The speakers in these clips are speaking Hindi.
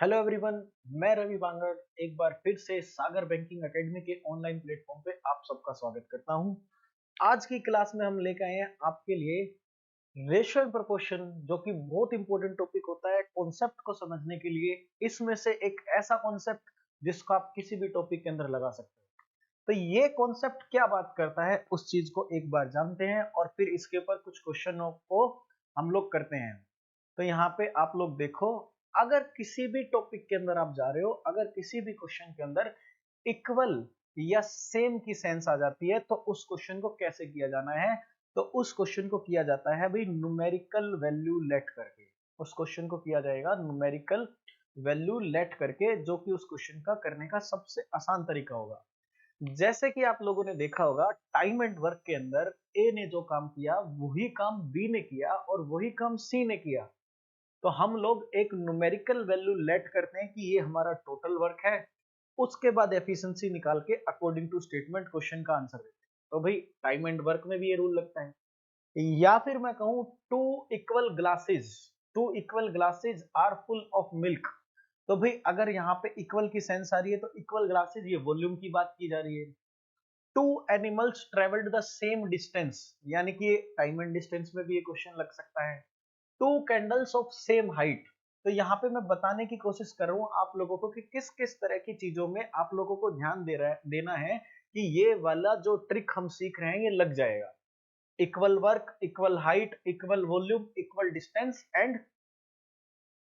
Hello everyone. मैं रवि बांगड़ एक बार फिर से सागर बैंकिंग एकेडमी के ऑनलाइन प्लेटफॉर्म पे आप सबका स्वागत करता हूं। आज की क्लास में हम लेकर आए हैं आपके लिए रेशियो एंड प्रोपोर्शन, जो कि बहुत इंपॉर्टेंट टॉपिक होता है कॉन्सेप्ट को समझने के लिए। इसमें से एक ऐसा कॉन्सेप्ट जिसको आप किसी भी टॉपिक के अंदर लगा सकते हैं। तो ये कॉन्सेप्ट क्या बात करता है उस चीज को एक बार जानते हैं और फिर इसके ऊपर कुछ क्वेश्चनों को हम लोग करते हैं। तो यहाँ पे आप लोग देखो, अगर किसी भी टॉपिक के अंदर आप जा रहे हो, अगर किसी भी क्वेश्चन के अंदर इक्वल या सेम की सेंस आ जाती है तो उस क्वेश्चन को कैसे किया जाना है। तो उस क्वेश्चन को किया जाता है भाई न्यूमेरिकल वैल्यू लेट करके। उस क्वेश्चन को किया जाएगा न्यूमेरिकल वैल्यू लेट करके, जो कि उस क्वेश्चन का करने का सबसे आसान तरीका होगा। जैसे कि आप लोगों ने देखा होगा, टाइम एंड वर्क के अंदर ए ने जो काम किया वही काम बी ने किया और वही काम सी ने किया। तो हम लोग एक न्यूमेरिकल वैल्यू लेट करते हैं कि ये हमारा टोटल वर्क है। उसके बाद एफिशिएंसी निकाल के अकॉर्डिंग टू स्टेटमेंट क्वेश्चन का आंसर देते हैं। तो भाई टाइम एंड वर्क में भी ये रूल लगता है। या फिर मैं कहूं two equal glasses are full of milk. तो भाई अगर यहाँ पे इक्वल की सेंस आ रही है तो इक्वल ग्लासेस, ये वॉल्यूम की बात की जा रही है। Two animals travelled the same distance, यानी कि टाइम एंड डिस्टेंस में भी ये क्वेश्चन लग सकता है। Two candles of same height. तो यहाँ पे मैं बताने की कोशिश कर रहा हूँ आप लोगों को कि किस किस तरह की चीजों में आप लोगों को ध्यान देना है कि ये वाला जो ट्रिक हम सीख रहे हैं ये लग जाएगा। Equal work, equal height, equal volume, equal distance and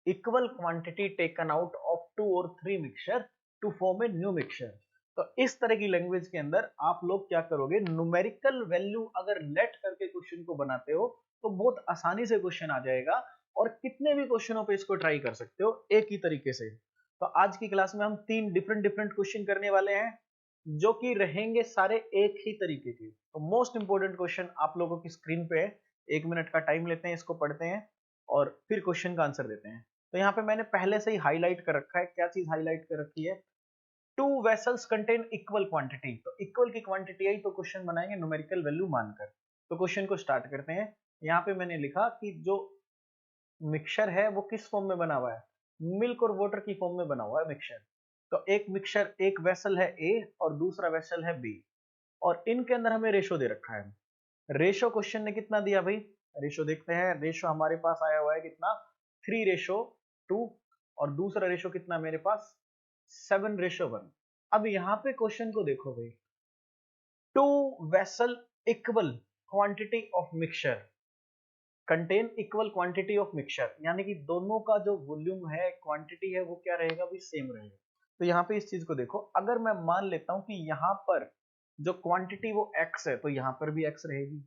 equal quantity taken out of two और three mixture to form a new mixture. तो इस तरह की लैंग्वेज के अंदर आप लोग क्या करोगे, न्यूमेरिकल वैल्यू अगर लेट करके क्वेश्चन को बनाते हो तो बहुत आसानी से क्वेश्चन आ जाएगा और कितने भी क्वेश्चनों पे इसको ट्राई कर सकते हो एक ही तरीके से। तो आज की क्लास में हम तीन डिफरेंट डिफरेंट क्वेश्चन करने वाले हैं, जो कि रहेंगे सारे एक ही तरीके के। तो मोस्ट इंपोर्टेंट क्वेश्चन आप लोगों की स्क्रीन पे है। 1 मिनट का टाइम लेते हैं, इसको पढ़ते हैं और फिर क्वेश्चन का आंसर देते हैं। तो यहाँ पे मैंने पहले से ही हाईलाइट कर रखा है। क्या चीज हाईलाइट कर रखी है? Two vessels contain equal quantity. तो इक्वल की क्वांटिटी आई तो क्वेश्चन बनाएंगे न्यूमेरिकल वैल्यू मानकर। तो क्वेश्चन को स्टार्ट करते हैं। यहाँ पे मैंने लिखा कि जो मिक्सचर है वो किस फॉर्म में बना हुआ है, मिल्क और वाटर की फॉर्म में बना हुआ है मिक्सचर। तो एक मिक्सचर, एक वेसल है ए और दूसरा वेसल है बी, और इनके अंदर हमें रेशो दे रखा है। रेशो क्वेश्चन ने कितना दिया भाई? रेशो देखते हैं। रेशो हमारे पास आया हुआ है कितना, 3:2। और दूसरा रेशो कितना मेरे पास, 7:1। अब यहाँ पे क्वेश्चन को देखो भाई, two vessel equal quantity of mixture contain equal quantity of mixture, यानी कि दोनों का जो वॉल्यूम है, क्वांटिटी है, वो क्या रहेगा भी, सेम रहेगा। तो यहाँ पे इस चीज को देखो, अगर मैं मान लेता हूं कि यहाँ पर जो क्वांटिटी वो x है तो यहाँ पर भी x रहेगी।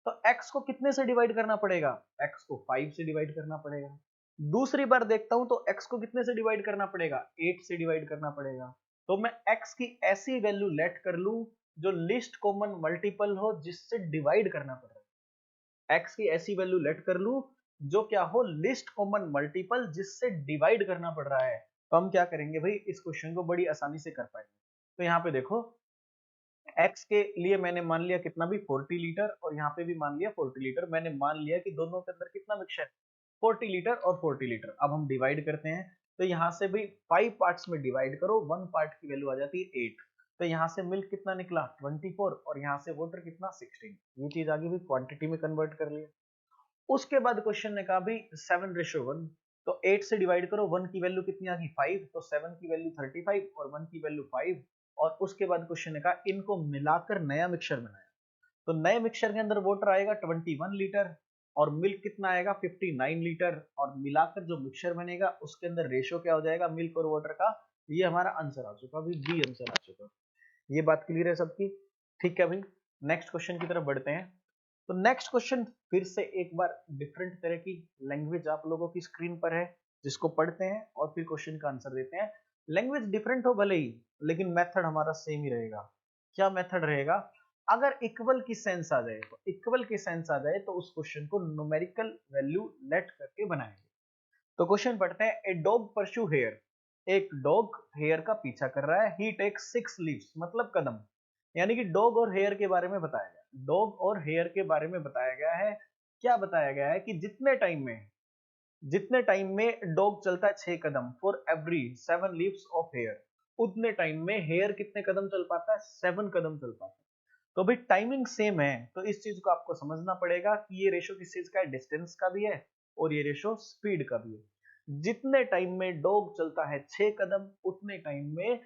तो x को कितने से डिवाइड करना पड़ेगा, x को 5 से डिवाइड करना पड़ेगा। दूसरी बार देखता हूं तो x को कितने से डिवाइड करना पड़ेगा, 8 से डिवाइड करना पड़ेगा। तो मैं x की ऐसी वैल्यू लेट कर लूं जो लिस्ट कॉमन मल्टीपल हो जिससे डिवाइड करना पड़ रहा है। x की ऐसी वैल्यू लेट कर लूं जो क्या हो, लिस्ट कॉमन मल्टीपल जिससे डिवाइड करना पड़ रहा है। तो हम क्या करेंगे भाई, इस क्वेश्चन को बड़ी आसानी से कर पाएंगे। तो यहाँ पे देखो, x के लिए मैंने मान लिया कितना भी, 40 लीटर, और यहाँ पे भी मान लिया 40 लीटर। मैंने मान लिया कि दोनों के अंदर कितना मिक्सचर, 40 लीटर और 40 लीटर। अब हम डिवाइड करते हैं। तो यहाँ से भाई 5 पार्ट्स में डिवाइड करो, 1 पार्ट की वैल्यू आ जाती है 8। तो यहाँ से मिल्क कितना निकला, 24, और यहाँ से वाटर कितना, 16। ये चीज आगे भी क्वांटिटी में कन्वर्ट कर लिया। उसके बाद क्वेश्चन ने कहा भी 7:1। तो 8 से डिवाइड करो, 1 की वैल्यू कितनी आ गई, 5। तो 7 की वैल्यू 35 और 1 की वैल्यू 5। और उसके बाद क्वेश्चन ने कहा इनको मिलाकर नया मिक्सचर बनाया। तो नए मिक्सचर के अंदर वाटर आएगा 21 लीटर और मिल्क कितना आएगा, 59 लीटर। और मिलाकर जो मिक्सचर बनेगा उसके अंदर रेशो क्या हो जाएगा मिल्क और वाटर का। ये हमारा आंसर आ चुका, अभी बी आंसर आ चुका। ये बात क्लियर है सबकी? ठीक है भाई, नेक्स्ट क्वेश्चन की तरफ बढ़ते हैं। तो नेक्स्ट क्वेश्चन फिर से एक बार डिफरेंट तरह की लैंग्वेज आप लोगों की स्क्रीन पर है, जिसको पढ़ते हैं और फिर क्वेश्चन का आंसर देते हैं। लैंग्वेज डिफरेंट हो भले ही, लेकिन मेथड हमारा सेम ही रहेगा। क्या मेथड रहेगा? अगर इक्वल की सेंस आ जाए, तो इक्वल की सेंस आ जाए तो उस क्वेश्चन को न्यूमेरिकल वैल्यू लेट करके बनाएंगे। तो क्वेश्चन पढ़ते हैं। A dog pursue hare. एक डॉग हेयर का पीछा कर रहा है। ही टेक्स 6 लीव्स, मतलब कदम। यानी कि डॉग और हेयर के बारे में बताया गया, डॉग और हेयर के बारे में बताया गया है। क्या बताया गया है कि जितने टाइम में जितने टाइम में डॉग चलता है 6 कदम for every 7 leaves of hare, उतने टाइम में हेयर कितने कदम चल पाता है? 7 कदम चल पाता है। तो भाई टाइमिंग सेम है, तो इस चीज को आपको समझना पड़ेगा कि ये रेशो किस चीज का है? डिस्टेंस का भी है और ये रेशो स्पीड का भी है। जितने टाइम में डॉग चलता है 6 कदम, उतने टाइम में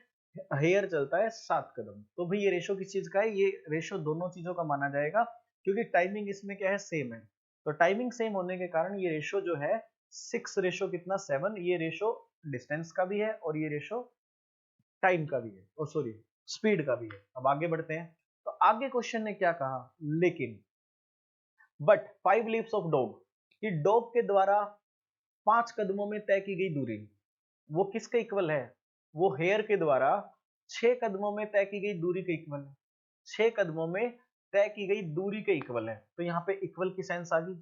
हेयर चलता है 7 कदम। तो भाई ये रेशो किस चीज का है? ये रेशो दोनों चीजों का माना जाएगा, क्योंकि टाइमिंग इसमें क्या है? सेम है। तो टाइमिंग सेम होने के कारण ये रेशो जो है 6 रेशो कितना 7, ये रेशो डिस्टेंस का भी है और ये रेशो टाइम का भी है, ओ सॉरी स्पीड का भी है। अब आगे बढ़ते हैं, तो आगे क्वेश्चन ने क्या कहा? लेकिन बट 5 लीव्स ऑफ डॉग, कि डॉग के द्वारा 5 कदमों में तय की गई दूरी वो किसके इक्वल है? वो हेयर के द्वारा 6 कदमों में तय की गई दूरी के इक्वल है। 6 कदमों में तय की गई दूरी के इक्वल है। तो यहाँ पे इक्वल की सेंस आ गई।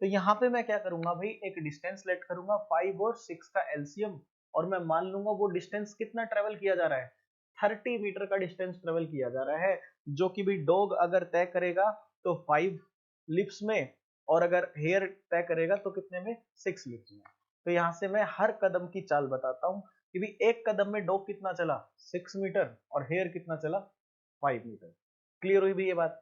तो यहाँ पे मैं क्या करूंगा भाई? एक डिस्टेंस लेट करूंगा 5 और 6 का एलसीएम, और मैं मान लूंगा वो डिस्टेंस कितना ट्रेवल किया जा रहा है? 30 मीटर का डिस्टेंस ट्रेवल किया जा रहा है, जो कि भी डॉग अगर तय करेगा तो 5 लिप्स में, और अगर हेयर तय करेगा तो कितने में? 6 लिप्स में। तो यहां से मैं हर कदम की चाल बताता हूं कि भी एक कदम में डॉग कितना चला? 6 मीटर, और हेयर कितना चला? 5 मीटर। क्लियर हुई भी ये बात?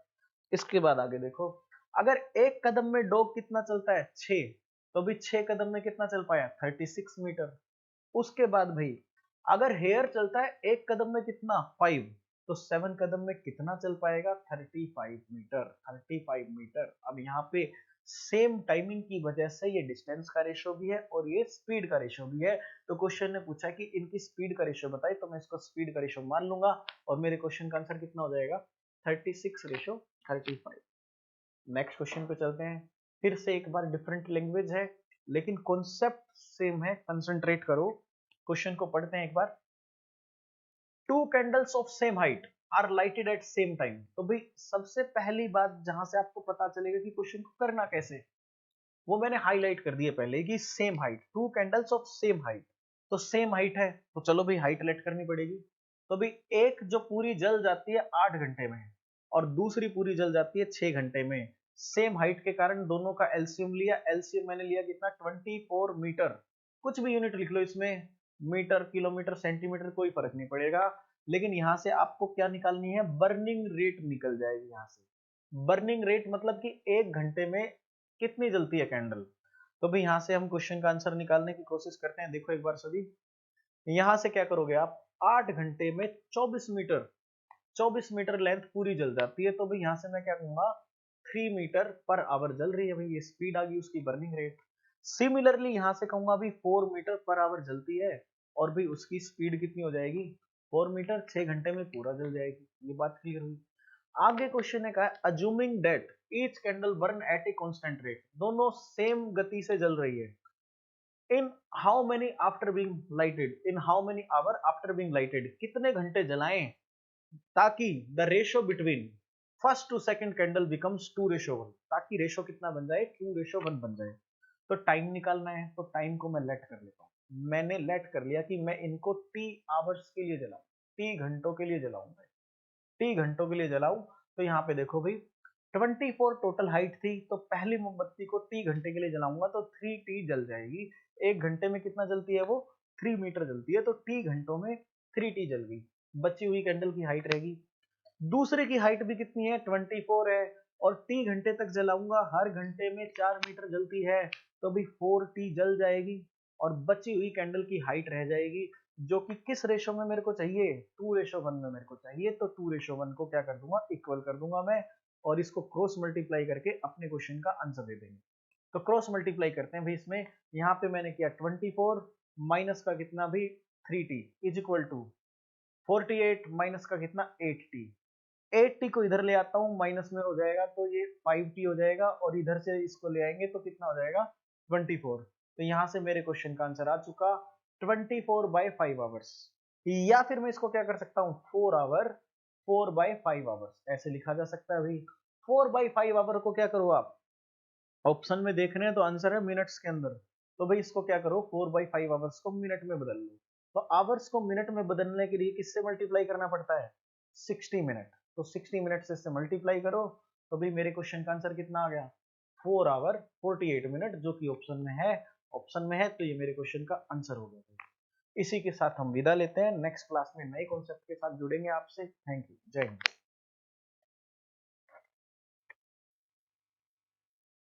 इसके बाद आगे देखो, अगर एक कदम में डॉग कितना चलता है? 6, तो भी 6 कदम में कितना चल पाया? 36 मीटर। उसके बाद भाई अगर हेयर चलता है एक कदम में कितना? 5, तो 7 कदम में कितना चल पाएगा? 35 मीटर। 35 मीटर। अब यहाँ पे सेम टाइमिंग की वजह से ये डिस्टेंस का रेशो भी है और ये स्पीड का रेशो भी है। तो क्वेश्चन ने पूछा कि इनकी स्पीड का रेशो बताइए, तो मैं इसको स्पीड का रेशो मान लूंगा और मेरे क्वेश्चन का आंसर कितना हो जाएगा? 36 रेशो 35। नेक्स्ट क्वेश्चन पे चलते हैं। फिर से एक बार डिफरेंट लैंग्वेज है लेकिन कॉन्सेप्ट सेम है, कंसंट्रेट करो। क्वेश्चन को पढ़ते हैं एक बार। Two candles of same height are lighted at same time. तो भाई सबसे पहली बात जहां से आपको पता चलेगा कि क्वेश्चन को करना कैसे, वो मैंने हाईलाइट कर दिया पहले कि same height, two candles of same height. तो सेम हाइट है तो चलो भाई हाइट लेट करनी पड़ेगी। तो भाई एक जो पूरी जल जाती है 8 घंटे में और दूसरी पूरी जल जाती है 6 घंटे में, सेम हाइट के कारण दोनों का एलसीएम लिया। एलसीएम मैंने लिया कितना? 24 मीटर। कुछ भी यूनिट लिख लो इसमें, मीटर, किलोमीटर, सेंटीमीटर, कोई फर्क नहीं पड़ेगा। लेकिन यहां से आपको क्या निकालनी है? बर्निंग रेट निकल जाएगी यहां से। बर्निंग रेट मतलब कि एक घंटे में कितनी जलती है कैंडल। तो भाई यहां से हम क्वेश्चन का आंसर निकालने की कोशिश करते हैं। देखो एक बार सभी, यहां से क्या करोगे आप? 8 घंटे में 24 मीटर, 24 मीटर लेंथ पूरी जल जाती है। तो भाई यहां से मैं क्या कहूंगा? 3 मीटर पर आवर जल रही है भाई, ये स्पीड आ गई उसकी, बर्निंग रेट। सिमिलरली यहां से कहूंगा भाई 4 मीटर पर आवर जलती है और भाई उसकी स्पीड कितनी हो जाएगी? 4 मीटर 6 घंटे में पूरा जल जाएगी। ये बात क्लियर हुई? आगे क्वेश्चन ने कहा assuming that each candle burn at a constant rate, दोनों सेम गति से जल रही है। In how many after being lighted, in how many hour after being lighted, कितने घंटे जलाएं ताकि the ratio between first to second candle becomes 2:1, ताकि रेशो कितना बन जाए? 2:1 बन जाए। तो टाइम निकालना है, तो टाइम को मैं लेट कर लेता हूँ। मैंने लेट कर लिया कि मैं इनको टी आवर्स के लिए जलाऊं, टी घंटों के लिए जलाऊंगा, टी घंटों के लिए जलाऊं। तो यहाँ पे देखो भाई 24 टोटल हाइट थी, तो पहली मोमबत्ती को टी घंटे के लिए जलाऊंगा तो 3 टी जल जाएगी। एक घंटे में कितना जलती है वो? 3 मीटर जलती है, तो टी घंटों में 3 टी जल गई। बची हुई कैंडल की हाइट रहेगी। दूसरे की हाइट भी कितनी है? 24 है, और टी घंटे तक जलाऊंगा, हर घंटे में 4 मीटर जलती है, तो भी 4 टी जल जाएगी और बची हुई कैंडल की हाइट रह जाएगी, जो कि किस रेशो में मेरे को चाहिए? 2:1 में मेरे को चाहिए। तो 2:1 को क्या कर दूंगा? इक्वल कर दूंगा मैं, और इसको क्रॉस मल्टीप्लाई करके अपने क्वेश्चन का आंसर दे देंगे। तो क्रॉस मल्टीप्लाई करते हैं भाई इसमें। यहाँ पे मैंने किया 24 माइनस का कितना भी 3 T is equal to 48 minus का कितना 8 टी। 8 टी को इधर ले आता हूँ, माइनस में हो जाएगा तो ये 5 टी हो जाएगा, और इधर से इसको ले आएंगे तो कितना हो जाएगा? 24। तो यहां से मेरे क्वेश्चन का आंसर आ चुका 24/5 आवर्स। या फिर मैं इसको क्या कर सकता हूँ? 4 आवर 4/5 आवर्स ऐसे लिखा जा सकता है भाई। 4/5 आवर को क्या करो आप? ऑप्शन में देख रहे हैं तो आंसर है मिनट्स के अंदर। तो भाई इसको क्या करो? 4/5 आवर्स को मिनट में बदल लो। तो आवर्स को मिनट में बदलने के लिए किससे मल्टीप्लाई करना पड़ता है? 60 मिनट। तो 60 मिनट से इससे मल्टीप्लाई करो, तो भाई मेरे क्वेश्चन का आंसर कितना आ गया? 4 आवर 48 मिनट, जो कि ऑप्शन में है। ऑप्शन में है तो ये मेरे क्वेश्चन का आंसर हो गया। इसी के साथ हम विदा लेते हैं, नेक्स्ट क्लास में नए कॉन्सेप्ट के साथ जुड़ेंगे आपसे। थैंक यू, जय हिंद।